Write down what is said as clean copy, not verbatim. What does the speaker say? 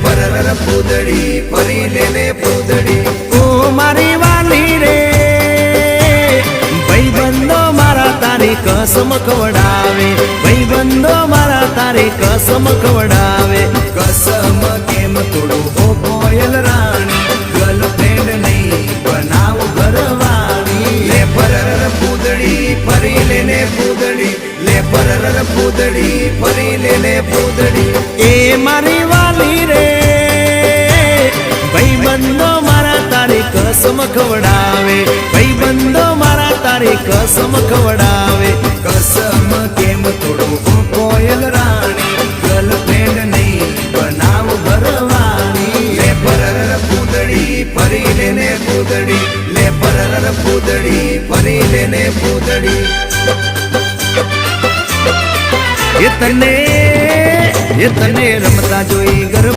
પરર પૂદડી ફરી લેને પૂદડી ઓ મારી વાલી રે ભાઈબંધો મારા તારી કસમ ખવડાવે ભાઈબંધો મારા તારી કસમ ખવડાવે કસમ કેમ તોડું ઓ કોયલ રાણી ગર્લફ્રેન્ડ નહીં બનાવ ઘરવાળી લે પરર પૂદડી ફરી લેને પૂદડી લે પરર પૂદડી ફરી લેને પૂદડી એ મારી વાલી રે ભાઈબંધો મારા તારી કસમ ખવડાવે ભાઈબંધો મારા તારી કસમ ખવડાવે કસમ કેમ તોડું ઓ કોયલ રાણી ગર્લફ્રેન્ડ નહીં બનાવ ઘરવાળી લે પરર પૂદડી ફરી લેને પૂદડી લે પરર પૂદડી ફરી લેને પૂદડી એ તને રમતા જોઈ ગર